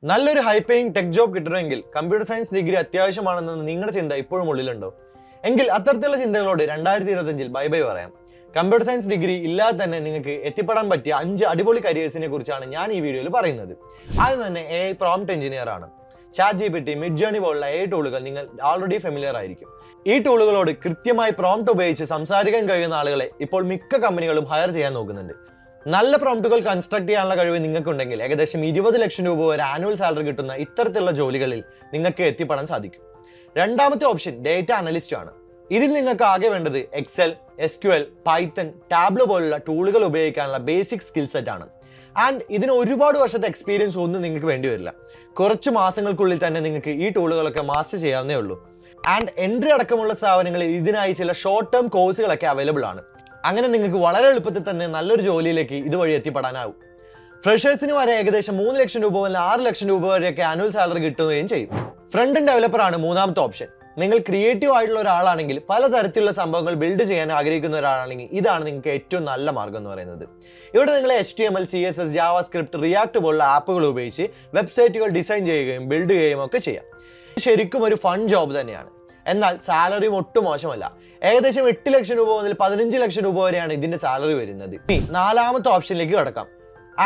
നല്ലൊരു high paying tech job കിട്ടണമെങ്കിൽ computer science degree അത്യാവശ്യമാണെന്ന് നിങ്ങളുടെ ചിന്ത ഇപ്പോഴും ഉള്ളിലുണ്ടോ? എങ്കിൽ അത്തരത്തിലുള്ള ചിന്തകളോട് 2025 ബൈ ബൈ പറയാം. കമ്പ്യൂട്ടർ സയൻസ് ഡിഗ്രി ഇല്ലാതെ തന്നെ നിങ്ങൾക്ക് എത്തിപ്പെടാൻ പറ്റിയ 5 അടിപൊളി കരിയേഴ്സിനെ കുറിച്ചാണ് ഞാൻ ഈ വീഡിയോയിൽ പറയുന്നത്. ആദ്യം തന്നെ AI പ്രോംപ്റ്റ് എഞ്ചിനീയർ ആണ്. ChatGPT, Midjourney പോലുള്ള AI ടൂളുകൾ നിങ്ങൾ ഓൾറെഡി ഫെമിലിയർ ആയിരിക്കും. ഈ ടൂളുകളോട് കൃത്യമായി പ്രോംപ്റ്റ് ഉപയോഗിച്ച് സംസാരിക്കാൻ കഴിയുന്ന ആളുകളെ ഇപ്പോൾ മിക്ക കമ്പനികളും ഹയർ ചെയ്യാൻ നോക്കുന്നുണ്ട്. നല്ല പ്രോംപ്റ്റുകൾ കൺസ്ട്രക്ട് ചെയ്യാനുള്ള കഴിവ് നിങ്ങൾക്കുണ്ടെങ്കിൽ ഏകദേശം 20 ലക്ഷം രൂപ വരെ ആനുവൽ സാലറി കിട്ടുന്ന ഇത്തരത്തിലുള്ള ജോലികളിൽ നിങ്ങൾക്ക് എത്തിപ്പെടാൻ സാധിക്കും. രണ്ടാമത്തെ ഓപ്ഷൻ ഡേറ്റ അനലിസ്റ്റ് ആണ്. ഇതിൽ നിങ്ങൾക്ക് ആകെ വേണ്ടത് എക്സൽ, SQL, പൈത്തൺ, ടാബ്ലോ പോലുള്ള ടൂളുകൾ ഉപയോഗിക്കാനുള്ള ബേസിക് സ്കിൽ സെറ്റ് ആണ്. ആൻഡ് ഇതിന് ഒരുപാട് വർഷത്തെ എക്സ്പീരിയൻസ് ഒന്നും നിങ്ങൾക്ക് വേണ്ടി വരില്ല. കുറച്ച് മാസങ്ങൾക്കുള്ളിൽ തന്നെ നിങ്ങൾക്ക് ഈ ടൂളുകളൊക്കെ മാസ്റ്റർ ചെയ്യാവുന്നേ ഉള്ളൂ. ആൻഡ് എൻട്രി അടക്കമുള്ള സ്ഥാപനങ്ങളിൽ ഇതിനായി ചില ഷോർട്ട് ടേം കോഴ്സുകളൊക്കെ അവൈലബിൾ ആണ്. അങ്ങനെ നിങ്ങൾക്ക് വളരെ എളുപ്പത്തിൽ തന്നെ നല്ലൊരു ജോലിയിലേക്ക് ഇതുവഴി എത്തിപ്പെടാനാവും. ഫ്രഷേഴ്സിന് വരെ ഏകദേശം 3 ലക്ഷം രൂപ മുതൽ 6 ലക്ഷം രൂപ വരെയൊക്കെ ആനുവൽ സാലറി കിട്ടുകയും ചെയ്യും. ഫ്രണ്ട് എൻഡ് ഡെവലപ്പർ ആണ് മൂന്നാമത്തെ ഓപ്ഷൻ. നിങ്ങൾ ക്രിയേറ്റീവ് ആയിട്ടുള്ള ഒരാളാണെങ്കിൽ, പലതരത്തിലുള്ള സംഭവങ്ങൾ ബിൽഡ് ചെയ്യാൻ ആഗ്രഹിക്കുന്ന ഒരാളാണെങ്കിൽ ഇതാണ് നിങ്ങൾക്ക് ഏറ്റവും നല്ല മാർഗം എന്ന് പറയുന്നത്. ഇവിടെ നിങ്ങൾ HTML, CSS, JavaScript, React പോലുള്ള ആപ്പുകൾ ഉപയോഗിച്ച് വെബ്സൈറ്റുകൾ ഡിസൈൻ ചെയ്യുകയും ബിൽഡ് ചെയ്യുകയും ഒക്കെ ചെയ്യാം. ശരിക്കും ഒരു ഫൺ ജോബ് തന്നെയാണ്. എന്നാൽ സാലറിയും ഒട്ടും മോശമല്ല. ഏകദേശം 8 ലക്ഷം രൂപ മുതൽ 15 ലക്ഷം രൂപ വരെയാണ് ഇതിന്റെ സാലറി വരുന്നത്. ഇനി നാലാമത്തെ ഓപ്ഷനിലേക്ക് കടക്കാം.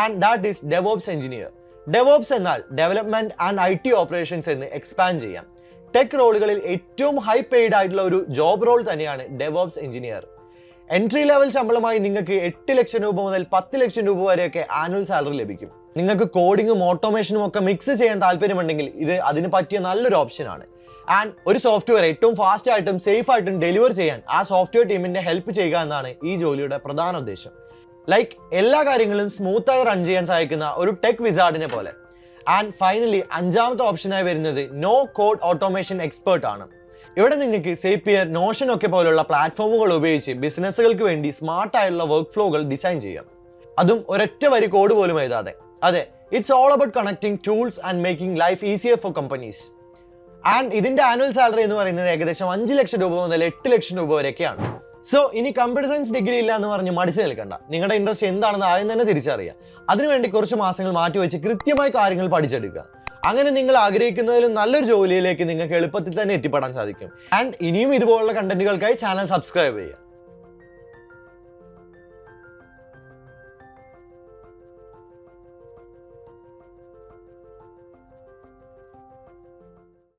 And that is DevOps engineer. DevOps എന്നാൽ ഡെവലപ്മെന്റ് ആൻഡ് IT ഓപ്പറേഷൻസ് എന്ന് എക്സ്പാൻഡ് ചെയ്യാം. ടെക് റോളുകളിൽ ഏറ്റവും ഹൈ പെയ്ഡ് ആയിട്ടുള്ള ഒരു ജോബ് റോൾ തന്നെയാണ് ഡെവോപ്സ് എഞ്ചിനീയർ. എൻട്രി ലെവൽ ശമ്പളമായി നിങ്ങൾക്ക് 8 ലക്ഷം രൂപ മുതൽ 10 ലക്ഷം രൂപ വരെയൊക്കെ ആനുവൽ സാലറി ലഭിക്കും. നിങ്ങൾക്ക് കോഡിങ്ങും ഓട്ടോമേഷനും ഒക്കെ മിക്സ് ചെയ്യാൻ താല്പര്യമുണ്ടെങ്കിൽ ഇത് അതിന് പറ്റിയ നല്ലൊരു ഓപ്ഷനാണ്. ആൻഡ് ഒരു സോഫ്റ്റ്വെയർ ഏറ്റവും ഫാസ്റ്റ് ആയിട്ടും സേഫ് ആയിട്ടും ഡെലിവർ ചെയ്യാൻ ആ സോഫ്റ്റ്വെയർ ടീമിന്റെ ഹെൽപ്പ് ചെയ്യുക എന്നാണ് ഈ ജോലിയുടെ പ്രധാന ഉദ്ദേശം. ലൈക്ക് എല്ലാ കാര്യങ്ങളും സ്മൂത്തായി റൺ ചെയ്യാൻ സഹായിക്കുന്ന ഒരു ടെക് വിസാർഡിനെ പോലെ. ആൻഡ് ഫൈനലി അഞ്ചാമത്തെ ഓപ്ഷനായി വരുന്നത് നോ കോഡ് ഓട്ടോമേഷൻ എക്സ്പേർട്ട് ആണ്. ഇവിടെ നിങ്ങൾക്ക് സേപ്പിയർ, നോഷൻ ഒക്കെ പോലുള്ള പ്ലാറ്റ്ഫോമുകൾ ഉപയോഗിച്ച് ബിസിനസ്സുകൾക്ക് വേണ്ടി സ്മാർട്ട് ആയിട്ടുള്ള വർക്ക് ഫ്ലോകൾ ഡിസൈൻ ചെയ്യാം. അതും ഒരൊറ്റ വരി കോഡ് പോലും എഴുതാതെ. അതെ, it's all about connecting tools and making life easier for companies. And ഇതിന്റെ ആനുവൽ സാലറി എന്ന് പറയുന്നത് ഏകദേശം 5 ലക്ഷം രൂപ മുതൽ 8 ലക്ഷം രൂപ വരെയൊക്കെയാണ്. സോ ഇനി കമ്പ്യൂട്ടർ സയൻസ് ഡിഗ്രി ഇല്ല എന്ന് പറഞ്ഞ് മടിച്ചു നിൽക്കണ്ട. നിങ്ങളുടെ ഇൻട്രസ്റ്റ് എന്താണെന്ന് ആദ്യം തന്നെ തിരിച്ചറിയുക. അതിനുവേണ്ടി കുറച്ച് മാസങ്ങൾ മാറ്റിവെച്ച് കൃത്യമായി കാര്യങ്ങൾ പഠിച്ചെടുക്കുക. അങ്ങനെ നിങ്ങൾ ആഗ്രഹിക്കുന്നതിലും നല്ലൊരു ജോലിയിലേക്ക് നിങ്ങൾക്ക് എളുപ്പത്തിൽ തന്നെ എത്തിപ്പെടാൻ സാധിക്കും. ആൻഡ് ഇനിയും ഇതുപോലുള്ള കണ്ടന്റുകൾക്കായി ചാനൽ സബ്സ്ക്രൈബ് ചെയ്യുക.